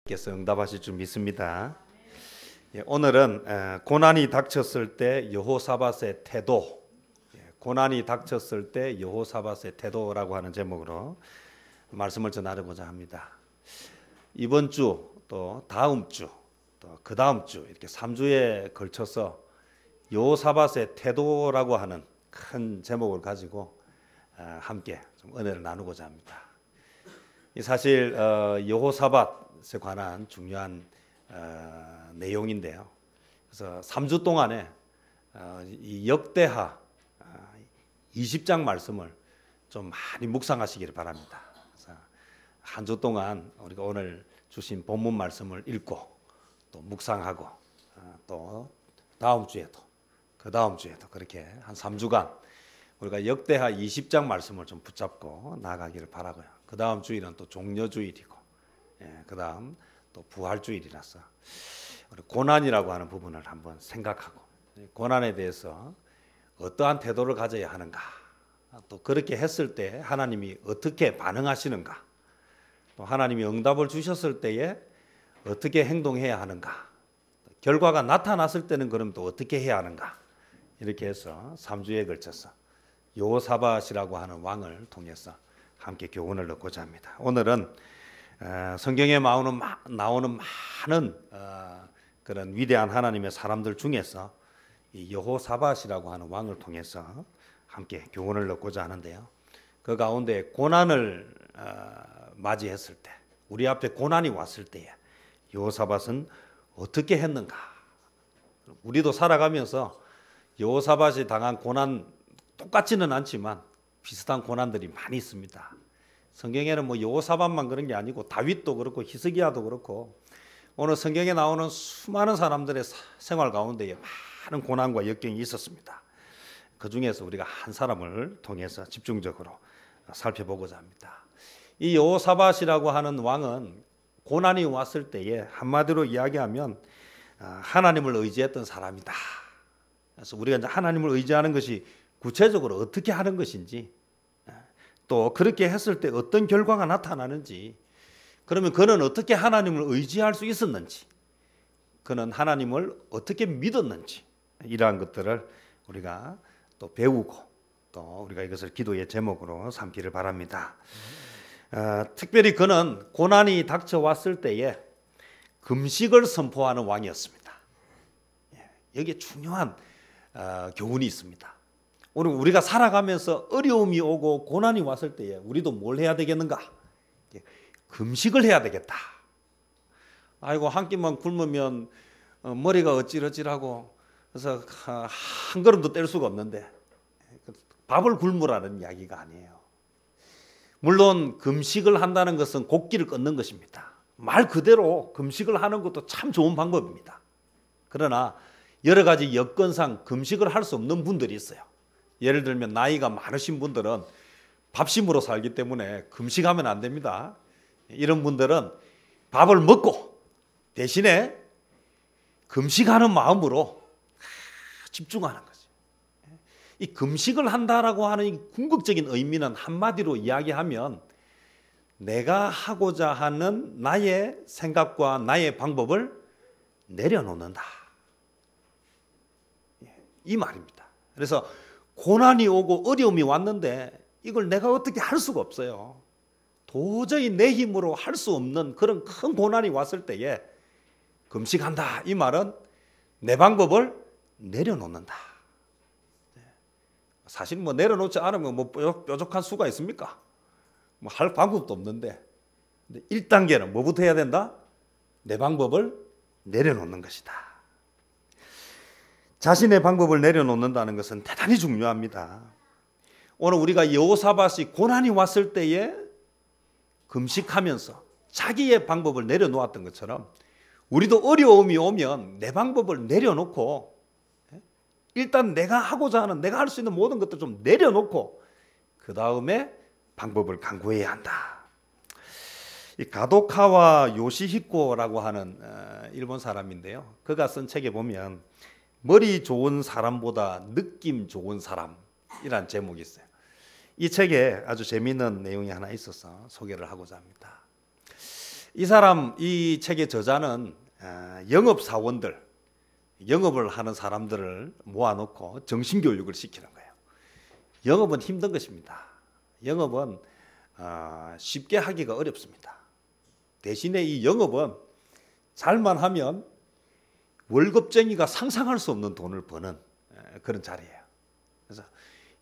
께서 응답하실 줄 믿습니다. 오늘은 고난이 닥쳤을 때 여호사밧의 태도, 고난이 닥쳤을 때 여호사밧의 태도라고 하는 제목으로 말씀을 전하려고자 합니다. 이번 주 또 다음 주 또 그 다음 주 이렇게 3주에 걸쳐서 여호사밧의 태도라고 하는 큰 제목을 가지고 함께 좀 은혜를 나누고자 합니다. 사실 여호사밧에 관한 중요한 내용인데요. 그래서 3주 동안에 이 역대하 20장 말씀을 좀 많이 묵상하시기를 바랍니다. 그래서 한 주 동안 우리가 오늘 주신 본문 말씀을 읽고 또 묵상하고 또 다음 주에도 그 다음 주에도 그렇게 한 3주간 우리가 역대하 20장 말씀을 좀 붙잡고 나가기를 바라고요. 그 다음 주일은 또 종려주일이고, 그 다음 또 부활주일이라서 우리 고난이라고 하는 부분을 한번 생각하고 고난에 대해서 어떠한 태도를 가져야 하는가, 또 그렇게 했을 때 하나님이 어떻게 반응하시는가, 또 하나님이 응답을 주셨을 때에 어떻게 행동해야 하는가, 결과가 나타났을 때는 그럼 또 어떻게 해야 하는가, 이렇게 해서 3주에 걸쳐서 여호사밧이라고 하는 왕을 통해서 함께 교훈을 얻고자 합니다. 오늘은 성경에 나오는 많은 그런 위대한 하나님의 사람들 중에서 이 여호사밧이라고 하는 왕을 통해서 함께 교훈을 얻고자 하는데요. 그 가운데 고난을 맞이했을 때, 우리 앞에 고난이 왔을 때에 여호사밧은 어떻게 했는가? 우리도 살아가면서 여호사밧이 당한 고난 똑같지는 않지만 비슷한 고난들이 많이 있습니다. 성경에는 뭐 여호사밧만 그런 게 아니고 다윗도 그렇고 히스기야도 그렇고 오늘 성경에 나오는 수많은 사람들의 생활 가운데에 많은 고난과 역경이 있었습니다. 그 중에서 우리가 한 사람을 통해서 집중적으로 살펴보고자 합니다. 이 여호사밧이라고 하는 왕은 고난이 왔을 때에 한마디로 이야기하면 하나님을 의지했던 사람이다. 그래서 우리가 이제 하나님을 의지하는 것이 구체적으로 어떻게 하는 것인지, 또 그렇게 했을 때 어떤 결과가 나타나는지, 그러면 그는 어떻게 하나님을 의지할 수 있었는지, 그는 하나님을 어떻게 믿었는지, 이러한 것들을 우리가 또 배우고 또 우리가 이것을 기도의 제목으로 삼기를 바랍니다. 특별히 그는 고난이 닥쳐왔을 때에 금식을 선포하는 왕이었습니다. 여기에 중요한 교훈이 있습니다. 오늘 우리가 살아가면서 어려움이 오고 고난이 왔을 때에 우리도 뭘 해야 되겠는가? 금식을 해야 되겠다. 아이고 한 끼만 굶으면 머리가 어찌러찌하고 그래서 한 걸음도 뗄 수가 없는데 밥을 굶으라는 이야기가 아니에요. 물론 금식을 한다는 것은 곡기를 끊는 것입니다. 말 그대로 금식을 하는 것도 참 좋은 방법입니다. 그러나 여러 가지 여건상 금식을 할 수 없는 분들이 있어요. 예를 들면 나이가 많으신 분들은 밥심으로 살기 때문에 금식하면 안 됩니다. 이런 분들은 밥을 먹고 대신에 금식하는 마음으로 집중하는 거죠. 이 금식을 한다라고 하는 이 궁극적인 의미는 한마디로 이야기하면 내가 하고자 하는 나의 생각과 나의 방법을 내려놓는다, 이 말입니다. 그래서 고난이 오고 어려움이 왔는데 이걸 내가 어떻게 할 수가 없어요. 도저히 내 힘으로 할 수 없는 그런 큰 고난이 왔을 때에 금식한다, 이 말은 내 방법을 내려놓는다. 사실 뭐 내려놓지 않으면 뭐 뾰족한 수가 있습니까? 뭐 할 방법도 없는데 1단계는 뭐부터 해야 된다? 내 방법을 내려놓는 것이다. 자신의 방법을 내려놓는다는 것은 대단히 중요합니다. 오늘 우리가 여호사밧이 고난이 왔을 때에 금식하면서 자기의 방법을 내려놓았던 것처럼 우리도 어려움이 오면 내 방법을 내려놓고 일단 내가 하고자 하는, 내가 할 수 있는 모든 것들을 좀 내려놓고 그 다음에 방법을 강구해야 한다. 이 가도카와 요시히코라고 하는 일본 사람인데요. 그가 쓴 책에 보면 머리 좋은 사람보다 느낌 좋은 사람이란 제목이 있어요. 이 책에 아주 재미있는 내용이 하나 있어서 소개를 하고자 합니다. 이 책의 저자는 영업사원들, 영업을 하는 사람들을 모아놓고 정신교육을 시키는 거예요. 영업은 힘든 것입니다. 영업은 쉽게 하기가 어렵습니다. 대신에 이 영업은 잘만 하면 월급쟁이가 상상할 수 없는 돈을 버는 그런 자리예요. 그래서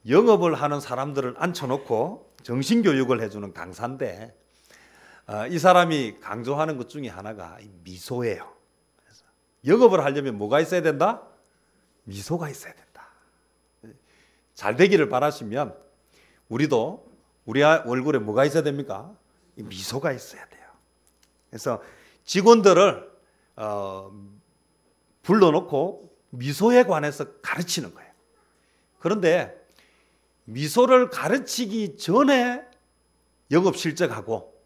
영업을 하는 사람들을 앉혀놓고 정신교육을 해주는 강사인데 이 사람이 강조하는 것 중에 하나가 미소예요. 그래서 영업을 하려면 뭐가 있어야 된다? 미소가 있어야 된다. 잘 되기를 바라시면 우리도 우리 얼굴에 뭐가 있어야 됩니까? 미소가 있어야 돼요. 그래서 직원들을 불러놓고 미소에 관해서 가르치는 거예요. 그런데 미소를 가르치기 전에 영업 실적하고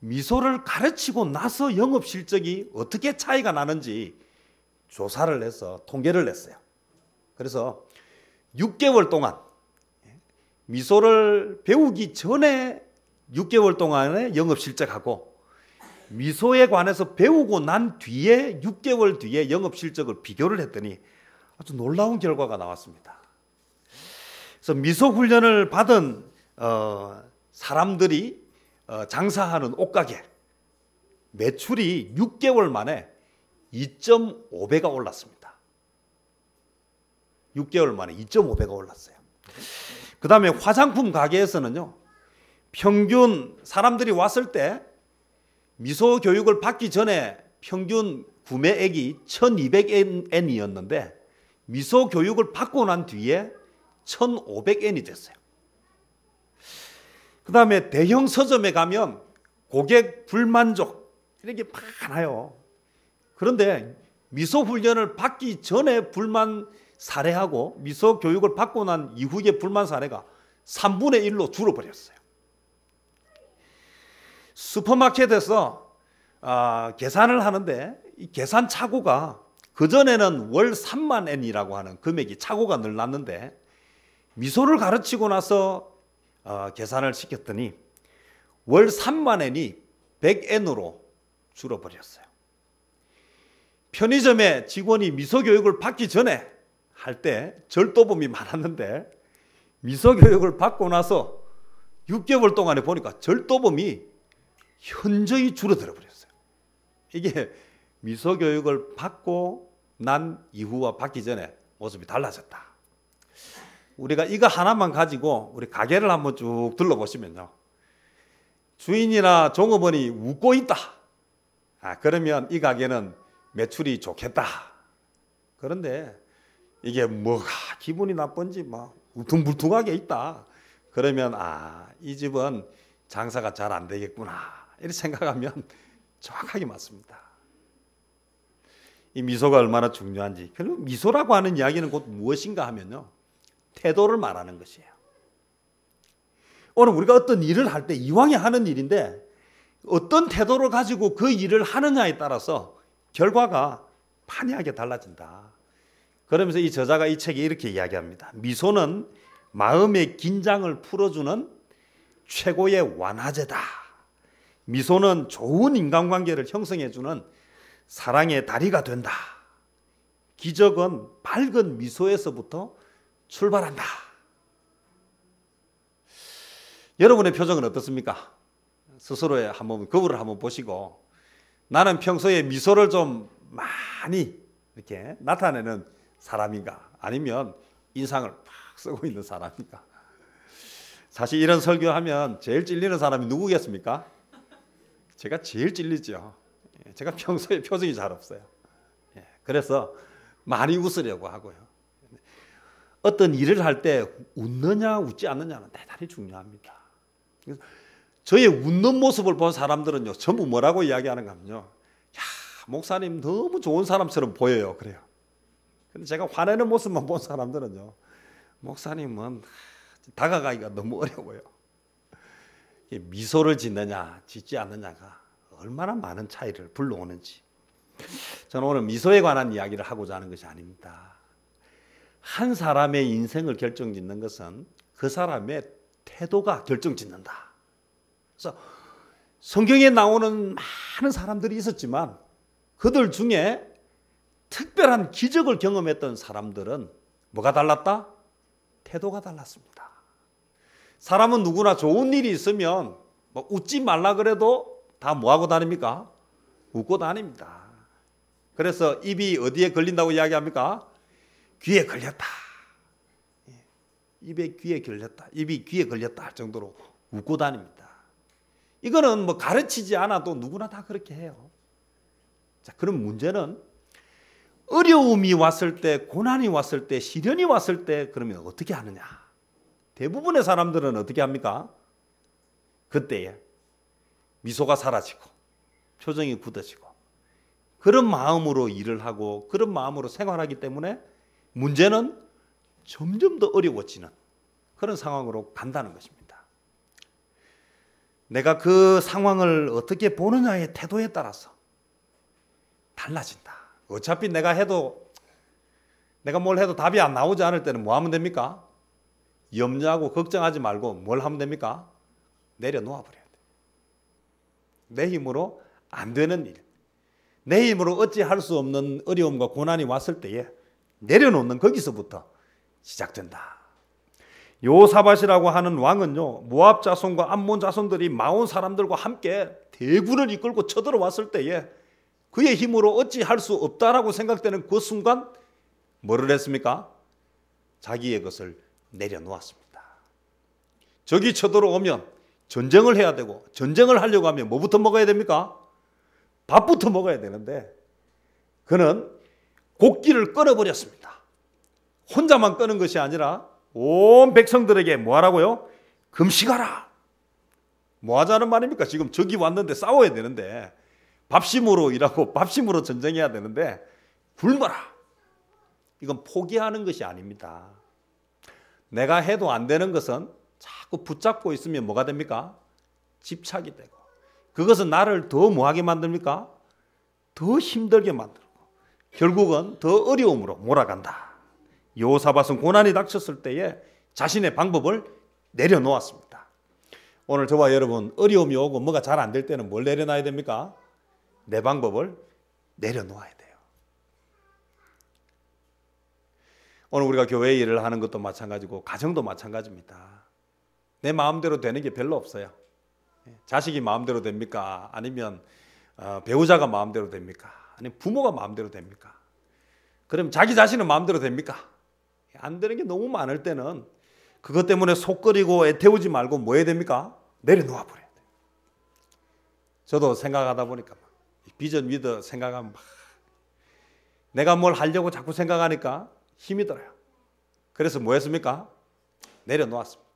미소를 가르치고 나서 영업 실적이 어떻게 차이가 나는지 조사를 해서 통계를 냈어요. 그래서 6개월 동안 미소를 배우기 전에 6개월 동안의 영업 실적하고 미소에 관해서 배우고 난 뒤에 6개월 뒤에 영업 실적을 비교를 했더니 아주 놀라운 결과가 나왔습니다. 그래서 미소 훈련을 받은 사람들이 장사하는 옷가게 매출이 6개월 만에 2.5배가 올랐습니다. 6개월 만에 2.5배가 올랐어요. 그 다음에 화장품 가게에서는요, 평균 사람들이 왔을 때 미소 교육을 받기 전에 평균 구매액이 1,200엔이었는데 미소 교육을 받고 난 뒤에 1,500엔이 됐어요. 그 다음에 대형 서점에 가면 고객 불만족 이렇게 많아요. 그런데 미소 훈련을 받기 전에 불만 사례하고 미소 교육을 받고 난 이후의 불만 사례가 3분의 1로 줄어버렸어요. 슈퍼마켓에서 계산을 하는데 이 계산 착오가 그전에는 월 3만 엔이라고 하는 금액이 착오가 늘 났는데 미소를 가르치고 나서 계산을 시켰더니 월 3만 엔이 100엔으로 줄어버렸어요. 편의점에 직원이 미소 교육을 받기 전에 할 때 절도범이 많았는데 미소 교육을 받고 나서 6개월 동안에 보니까 절도범이 현저히 줄어들어 버렸어요. 이게 미소 교육을 받고 난 이후와 받기 전에 모습이 달라졌다. 우리가 이거 하나만 가지고 우리 가게를 한번 쭉 둘러보시면요, 주인이나 종업원이 웃고 있다. 그러면 이 가게는 매출이 좋겠다. 그런데 이게 뭐가 기분이 나쁜지 막 울퉁불퉁하게 있다. 그러면 이 집은 장사가 잘 안 되겠구나. 이렇게 생각하면 정확하게 맞습니다. 이 미소가 얼마나 중요한지. 그리고 미소라고 하는 이야기는 곧 무엇인가 하면요, 태도를 말하는 것이에요. 오늘 우리가 어떤 일을 할 때 이왕에 하는 일인데 어떤 태도를 가지고 그 일을 하느냐에 따라서 결과가 판이하게 달라진다. 그러면서 이 저자가 이 책에 이렇게 이야기합니다. 미소는 마음의 긴장을 풀어주는 최고의 완화제다. 미소는 좋은 인간관계를 형성해주는 사랑의 다리가 된다. 기적은 밝은 미소에서부터 출발한다. 여러분의 표정은 어떻습니까? 스스로의 한번 거울을 한번 보시고, 나는 평소에 미소를 좀 많이 이렇게 나타내는 사람인가, 아니면 인상을 팍 쓰고 있는 사람인가. 사실 이런 설교하면 제일 찔리는 사람이 누구겠습니까? 제가 제일 찔리죠. 제가 평소에 표정이 잘 없어요. 그래서 많이 웃으려고 하고요. 어떤 일을 할 때 웃느냐 웃지 않느냐는 대단히 중요합니다. 저의 웃는 모습을 본 사람들은요, 전부 뭐라고 이야기하는가 하면요, 야, 목사님 너무 좋은 사람처럼 보여요. 그래요. 근데 제가 화내는 모습만 본 사람들은요, 목사님은 다가가기가 너무 어려워요. 미소를 짓느냐 짓지 않느냐가 얼마나 많은 차이를 불러오는지. 저는 오늘 미소에 관한 이야기를 하고자 하는 것이 아닙니다. 한 사람의 인생을 결정짓는 것은 그 사람의 태도가 결정짓는다. 그래서 성경에 나오는 많은 사람들이 있었지만 그들 중에 특별한 기적을 경험했던 사람들은 뭐가 달랐다? 태도가 달랐습니다. 사람은 누구나 좋은 일이 있으면 뭐 웃지 말라 그래도 다 뭐하고 다닙니까? 웃고 다닙니다. 그래서 입이 어디에 걸린다고 이야기합니까? 귀에 걸렸다. 입에 귀에 걸렸다. 입이 귀에 걸렸다 할 정도로 웃고 다닙니다. 이거는 뭐 가르치지 않아도 누구나 다 그렇게 해요. 자, 그럼 문제는 어려움이 왔을 때, 고난이 왔을 때, 시련이 왔을 때 그러면 어떻게 하느냐? 대부분의 사람들은 어떻게 합니까? 그때에 미소가 사라지고 표정이 굳어지고 그런 마음으로 일을 하고 그런 마음으로 생활하기 때문에 문제는 점점 더 어려워지는 그런 상황으로 간다는 것입니다. 내가 그 상황을 어떻게 보느냐의 태도에 따라서 달라진다. 어차피 내가 뭘 해도 답이 안 나오지 않을 때는 뭐 하면 됩니까? 염려하고 걱정하지 말고 뭘 하면 됩니까? 내려놓아 버려야 돼. 내 힘으로 안 되는 일, 내 힘으로 어찌할 수 없는 어려움과 고난이 왔을 때에 내려놓는 거기서부터 시작된다. 여호사밧이라고 하는 왕은요, 모압 자손과 암몬 자손들이 마온 사람들과 함께 대군을 이끌고 쳐들어왔을 때에 그의 힘으로 어찌할 수 없다라고 생각되는 그 순간 뭐를 했습니까? 자기의 것을 내려놓았습니다. 적이 쳐들어오면 전쟁을 해야 되고 전쟁을 하려고 하면 뭐부터 먹어야 됩니까? 밥부터 먹어야 되는데 그는 곡기를 끊어버렸습니다. 혼자만 끊은 것이 아니라 온 백성들에게 뭐 하라고요? 금식하라. 뭐 하자는 말입니까? 지금 적이 왔는데 싸워야 되는데 밥심으로 일하고 밥심으로 전쟁해야 되는데 굶어라. 이건 포기하는 것이 아닙니다. 내가 해도 안 되는 것은 자꾸 붙잡고 있으면 뭐가 됩니까? 집착이 되고 그것은 나를 더 뭐하게 만듭니까? 더 힘들게 만들고 결국은 더 어려움으로 몰아간다. 여호사밧은 고난이 닥쳤을 때에 자신의 방법을 내려놓았습니다. 오늘 저와 여러분 어려움이 오고 뭐가 잘 안 될 때는 뭘 내려놔야 됩니까? 내 방법을 내려놓아야 돼요. 오늘 우리가 교회 일을 하는 것도 마찬가지고 가정도 마찬가지입니다. 내 마음대로 되는 게 별로 없어요. 자식이 마음대로 됩니까? 아니면 배우자가 마음대로 됩니까? 아니면 부모가 마음대로 됩니까? 그럼 자기 자신은 마음대로 됩니까? 안 되는 게 너무 많을 때는 그것 때문에 속끓이고 애태우지 말고 뭐 해야 됩니까? 내려놓아 버려야 돼요. 저도 생각하다 보니까 비전 위드 생각하면 내가 뭘 하려고 자꾸 생각하니까 힘이 들어요. 그래서 뭐 했습니까? 내려놓았습니다.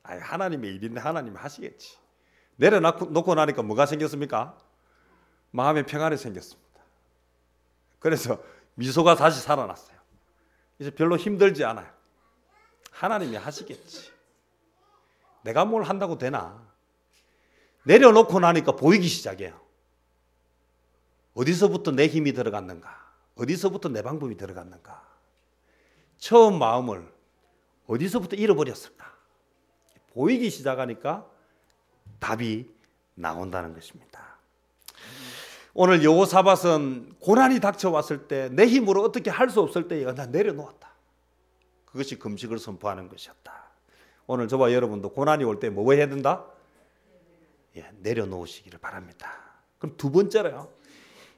하나님의 일인데 하나님이 하시겠지. 내려놓고 나니까 뭐가 생겼습니까? 마음의 평안이 생겼습니다. 그래서 미소가 다시 살아났어요. 이제 별로 힘들지 않아요. 하나님이 하시겠지. 내가 뭘 한다고 되나? 내려놓고 나니까 보이기 시작해요. 어디서부터 내 힘이 들어갔는가? 어디서부터 내 방법이 들어갔는가? 처음 마음을 어디서부터 잃어버렸을까? 보이기 시작하니까 답이 나온다는 것입니다. 오늘 여호사밧은 고난이 닥쳐왔을 때 내 힘으로 어떻게 할 수 없을 때 나 내려놓았다. 그것이 금식을 선포하는 것이었다. 오늘 저와 여러분도 고난이 올 때 뭐 해야 된다? 내려놓으시기를 바랍니다. 그럼 두 번째로요.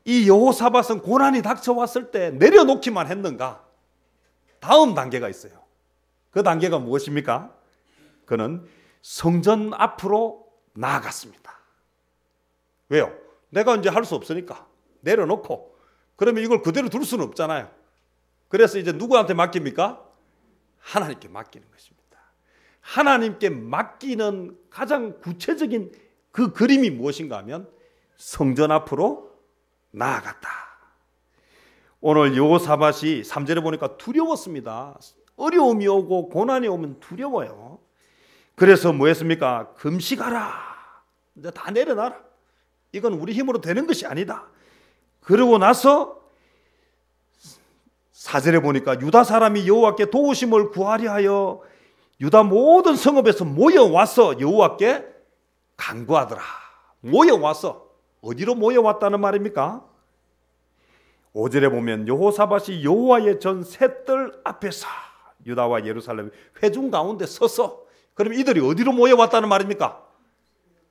이 여호사밧은 고난이 닥쳐왔을 때 내려놓기만 했는가? 다음 단계가 있어요. 그 단계가 무엇입니까? 그는 성전 앞으로 나아갔습니다. 왜요? 내가 이제 할 수 없으니까 내려놓고 그러면 이걸 그대로 둘 수는 없잖아요. 그래서 이제 누구한테 맡깁니까? 하나님께 맡기는 것입니다. 하나님께 맡기는 가장 구체적인 그 그림이 무엇인가 하면 성전 앞으로 나아갔다. 오늘 여호사밧이 3절에 보니까 두려웠습니다. 어려움이 오고 고난이 오면 두려워요. 그래서 뭐 했습니까? 금식하라. 이제 다 내려놔라. 이건 우리 힘으로 되는 것이 아니다. 그러고 나서 4절에 보니까 유다 사람이 여호와께 도우심을 구하려 하여 유다 모든 성읍에서 모여와서 여호와께 간구하더라. 모여와서 어디로 모여왔다는 말입니까? 5절에 보면 여호사밧이 여호와의 전 셋들 앞에서 유다와 예루살렘 회중 가운데 서서, 그럼 이들이 어디로 모여왔다는 말입니까?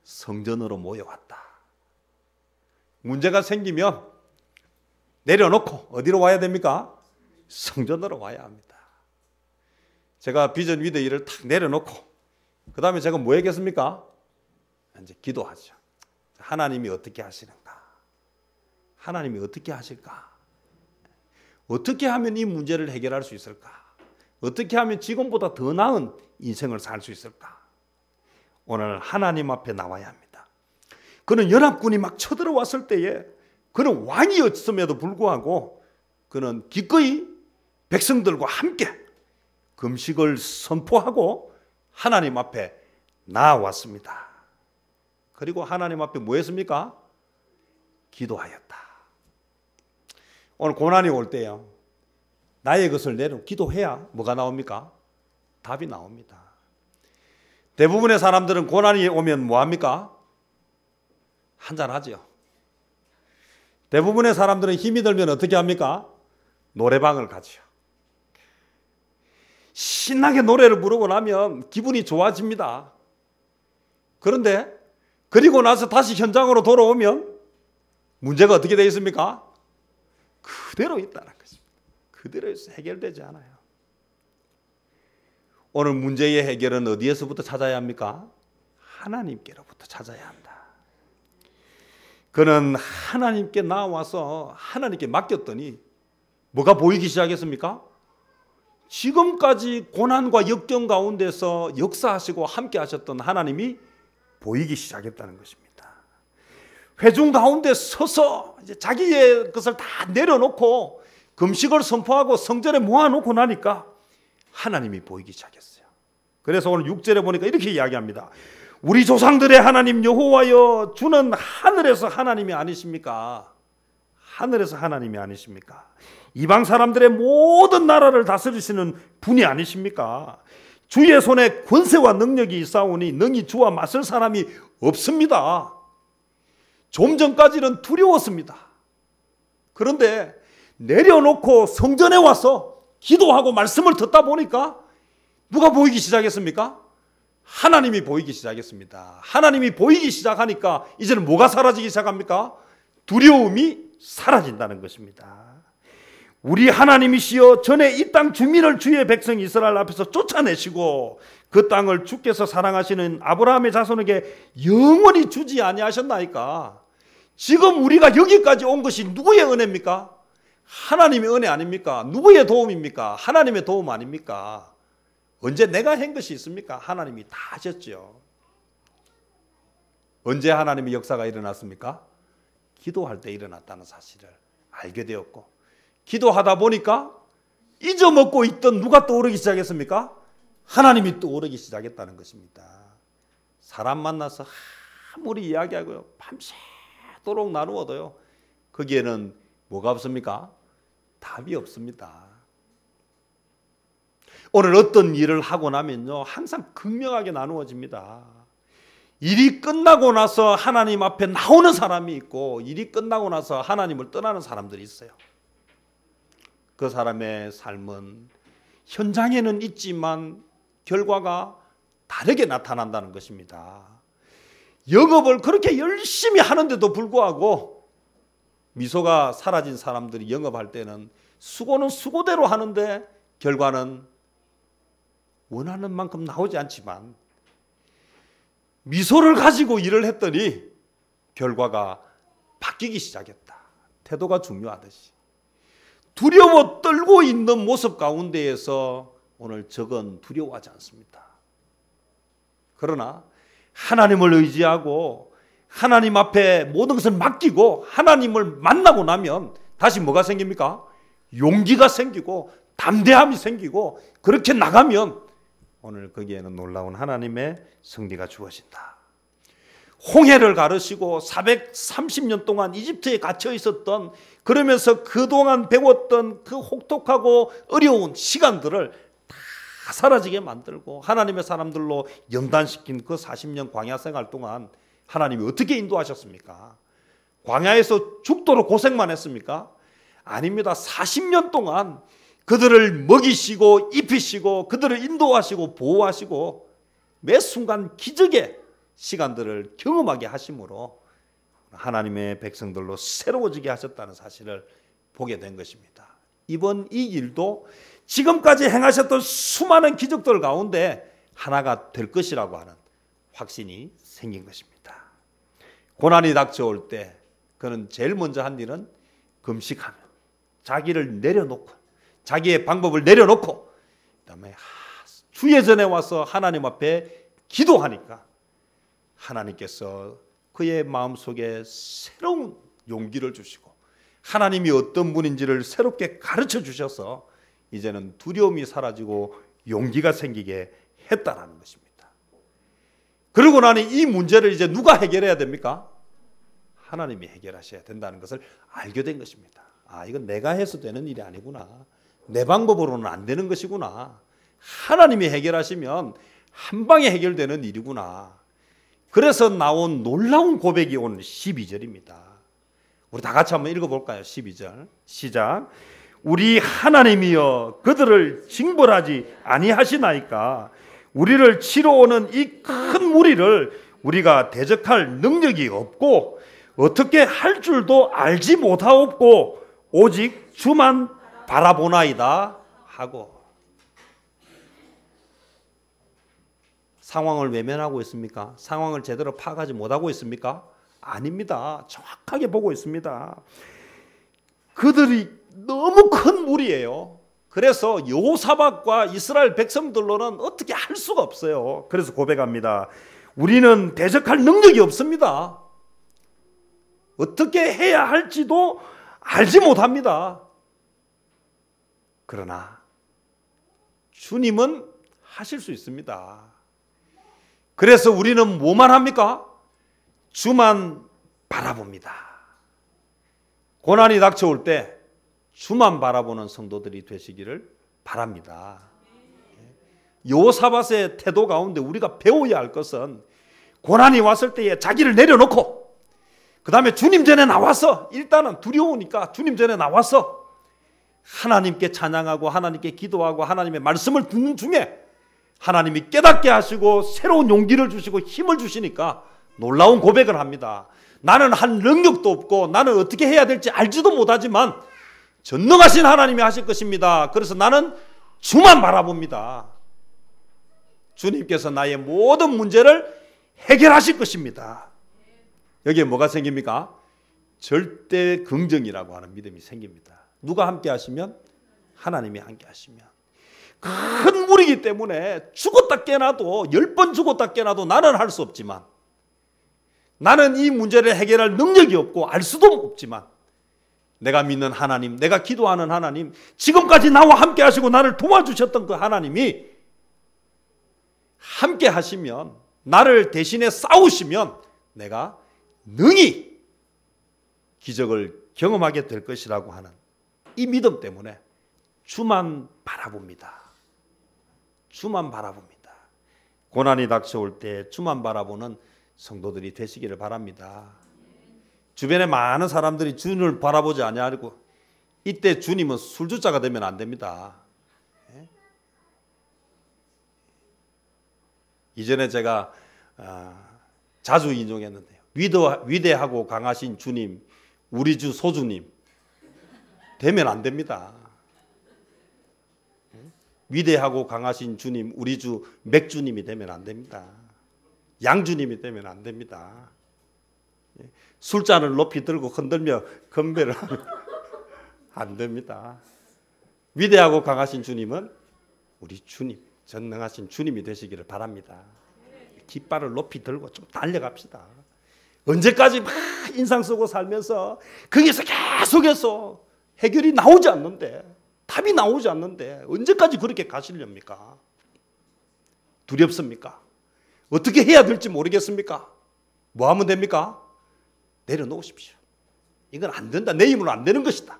성전으로 모여왔다. 문제가 생기면 내려놓고 어디로 와야 됩니까? 성전으로 와야 합니다. 제가 비전 위드 일을 탁 내려놓고 그 다음에 제가 뭐 하겠습니까? 이제 기도하죠. 하나님이 어떻게 하시는가? 하나님이 어떻게 하실까? 어떻게 하면 이 문제를 해결할 수 있을까? 어떻게 하면 지금보다 더 나은 인생을 살 수 있을까? 오늘 하나님 앞에 나와야 합니다. 그는 연합군이 막 쳐들어왔을 때에 그는 왕이었음에도 불구하고 그는 기꺼이 백성들과 함께 금식을 선포하고 하나님 앞에 나아왔습니다. 그리고 하나님 앞에 뭐 했습니까? 기도하였다. 오늘 고난이 올 때요, 나의 것을 기도해야 뭐가 나옵니까? 답이 나옵니다. 대부분의 사람들은 고난이 오면 뭐합니까? 한잔하죠. 대부분의 사람들은 힘이 들면 어떻게 합니까? 노래방을 가죠. 신나게 노래를 부르고 나면 기분이 좋아집니다. 그런데 그리고 나서 다시 현장으로 돌아오면 문제가 어떻게 되어 있습니까? 그대로 있다는 것입니다. 그대로 해결되지 않아요. 오늘 문제의 해결은 어디에서부터 찾아야 합니까? 하나님께로부터 찾아야 한다. 그는 하나님께 나와서 하나님께 맡겼더니 뭐가 보이기 시작했습니까? 지금까지 고난과 역경 가운데서 역사하시고 함께 하셨던 하나님이 보이기 시작했다는 것입니다. 회중 가운데 서서 이제 자기의 것을 다 내려놓고 금식을 선포하고 성전에 모아놓고 나니까 하나님이 보이기 시작했어요. 그래서 오늘 6절에 보니까 이렇게 이야기합니다. 우리 조상들의 하나님 여호와여, 주는 하늘에서 하나님이 아니십니까? 하늘에서 하나님이 아니십니까? 이방 사람들의 모든 나라를 다스리시는 분이 아니십니까? 주의 손에 권세와 능력이 있사오니 능히 주와 맞설 사람이 없습니다. 좀 전까지는 두려웠습니다. 그런데 내려놓고 성전에 와서 기도하고 말씀을 듣다 보니까 누가 보이기 시작했습니까? 하나님이 보이기 시작했습니다. 하나님이 보이기 시작하니까 이제는 뭐가 사라지기 시작합니까? 두려움이 사라진다는 것입니다. 우리 하나님이시여, 전에 이 땅 주민을 주의 백성 이스라엘 앞에서 쫓아내시고 그 땅을 주께서 사랑하시는 아브라함의 자손에게 영원히 주지 아니하셨나이까? 지금 우리가 여기까지 온 것이 누구의 은혜입니까? 하나님의 은혜 아닙니까? 누구의 도움입니까? 하나님의 도움 아닙니까? 언제 내가 한 것이 있습니까? 하나님이 다 하셨죠. 언제 하나님의 역사가 일어났습니까? 기도할 때 일어났다는 사실을 알게 되었고, 기도하다 보니까 잊어먹고 있던 누가 떠오르기 시작했습니까? 하나님이 떠오르기 시작했다는 것입니다. 사람 만나서 아무리 이야기하고요, 밤새도록 나누어도요, 거기에는 뭐가 없습니까? 답이 없습니다. 오늘 어떤 일을 하고 나면요, 항상 극명하게 나누어집니다. 일이 끝나고 나서 하나님 앞에 나오는 사람이 있고, 일이 끝나고 나서 하나님을 떠나는 사람들이 있어요. 그 사람의 삶은 현장에는 있지만 결과가 다르게 나타난다는 것입니다. 영업을 그렇게 열심히 하는데도 불구하고 미소가 사라진 사람들이 영업할 때는 수고는 수고대로 하는데 결과는 원하는 만큼 나오지 않지만, 미소를 가지고 일을 했더니 결과가 바뀌기 시작했다. 태도가 중요하듯이 두려워 떨고 있는 모습 가운데에서 오늘 적은 두려워하지 않습니다. 그러나 하나님을 의지하고 하나님 앞에 모든 것을 맡기고 하나님을 만나고 나면 다시 뭐가 생깁니까? 용기가 생기고 담대함이 생기고, 그렇게 나가면 오늘 거기에는 놀라운 하나님의 승리가 주어진다. 홍해를 가르시고 430년 동안 이집트에 갇혀 있었던, 그러면서 그동안 배웠던 그 혹독하고 어려운 시간들을 다 사라지게 만들고 하나님의 사람들로 연단시킨 그 40년 광야 생활 동안 하나님이 어떻게 인도하셨습니까? 광야에서 죽도록 고생만 했습니까? 아닙니다. 40년 동안 그들을 먹이시고 입히시고 그들을 인도하시고 보호하시고 매 순간 기적의 시간들을 경험하게 하심으로 하나님의 백성들로 새로워지게 하셨다는 사실을 보게 된 것입니다. 이번 이 일도 지금까지 행하셨던 수많은 기적들 가운데 하나가 될 것이라고 하는 확신이 생긴 것입니다. 고난이 닥쳐올 때 그는 제일 먼저 한 일은 금식하며 자기를 내려놓고 자기의 방법을 내려놓고 그다음에 주의 전에 와서 하나님 앞에 기도하니까 하나님께서 그의 마음속에 새로운 용기를 주시고 하나님이 어떤 분인지를 새롭게 가르쳐 주셔서 이제는 두려움이 사라지고 용기가 생기게 했다라는 것입니다. 그러고 나니 이 문제를 이제 누가 해결해야 됩니까? 하나님이 해결하셔야 된다는 것을 알게 된 것입니다. 아, 이건 내가 해서 되는 일이 아니구나. 내 방법으로는 안 되는 것이구나. 하나님이 해결하시면 한 방에 해결되는 일이구나. 그래서 나온 놀라운 고백이 오늘 12절입니다. 우리 다 같이 한번 읽어볼까요? 12절 시작. 우리 하나님이여 그들을 징벌하지 아니하시나이까. 우리를 치러 오는 이 큰 무리를 우리가 대적할 능력이 없고 어떻게 할 줄도 알지 못하옵고 오직 주만 바라보나이다 하고. 상황을 외면하고 있습니까? 상황을 제대로 파악하지 못하고 있습니까? 아닙니다. 정확하게 보고 있습니다. 그들이 너무 큰 무리예요. 그래서 여호사밧과 이스라엘 백성들로는 어떻게 할 수가 없어요. 그래서 고백합니다. 우리는 대적할 능력이 없습니다. 어떻게 해야 할지도 알지 못합니다. 그러나 주님은 하실 수 있습니다. 그래서 우리는 뭐만 합니까? 주만 바라봅니다. 고난이 닥쳐올 때 주만 바라보는 성도들이 되시기를 바랍니다. 여호사밧의 태도 가운데 우리가 배워야 할 것은 고난이 왔을 때에 자기를 내려놓고 그 다음에 주님 전에 나와서 일단은 두려우니까 주님 전에 나와서 하나님께 찬양하고 하나님께 기도하고 하나님의 말씀을 듣는 중에 하나님이 깨닫게 하시고 새로운 용기를 주시고 힘을 주시니까 놀라운 고백을 합니다. 나는 할 능력도 없고 나는 어떻게 해야 될지 알지도 못하지만 전능하신 하나님이 하실 것입니다. 그래서 나는 주만 바라봅니다. 주님께서 나의 모든 문제를 해결하실 것입니다. 여기에 뭐가 생깁니까? 절대 긍정이라고 하는 믿음이 생깁니다. 누가 함께 하시면? 하나님이 함께 하시면. 큰 무리이기 때문에 죽었다 깨나도 10번 죽었다 깨나도 나는 할 수 없지만 나는 이 문제를 해결할 능력이 없고 알 수도 없지만 내가 믿는 하나님, 내가 기도하는 하나님, 지금까지 나와 함께 하시고 나를 도와주셨던 그 하나님이 함께 하시면 나를 대신에 싸우시면 내가 능히 기적을 경험하게 될 것이라고 하는 이 믿음 때문에 주만 바라봅니다. 주만 바라봅니다. 고난이 닥쳐올 때 주만 바라보는 성도들이 되시기를 바랍니다. 주변에 많은 사람들이 주님을 바라보지 아니하고 이때 주님은 술주자가 되면 안 됩니다. 이전에 제가 자주 인용했는데요. 위대하고 강하신 주님, 우리 주 소주님 되면 안 됩니다. 위대하고 강하신 주님, 우리 주 맥주님이 되면 안 됩니다. 양주님이 되면 안 됩니다. 술잔을 높이 들고 흔들며 건배를 하면 안 됩니다. 위대하고 강하신 주님은 우리 주님, 전능하신 주님이 되시기를 바랍니다. 깃발을 높이 들고 좀 달려갑시다. 언제까지 막 인상 쓰고 살면서 거기서 계속해서 해결이 나오지 않는데, 답이 나오지 않는데 언제까지 그렇게 가시렵니까? 두렵습니까? 어떻게 해야 될지 모르겠습니까? 뭐 하면 됩니까? 내려놓으십시오. 이건 안 된다. 내 힘으로 안 되는 것이다.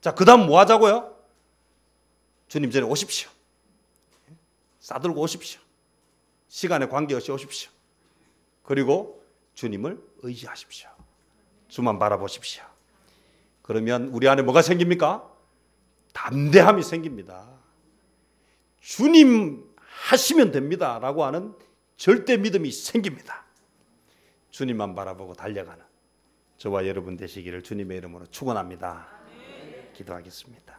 자, 그 다음 뭐 하자고요? 주님 전에 오십시오. 싸들고 오십시오. 시간에 관계없이 오십시오. 그리고 주님을 의지하십시오. 주만 바라보십시오. 그러면 우리 안에 뭐가 생깁니까? 담대함이 생깁니다. 주님 하시면 됩니다 라고 하는 절대 믿음이 생깁니다. 주님만 바라보고 달려가는 저와 여러분 되시기를 주님의 이름으로 축원합니다. 기도하겠습니다.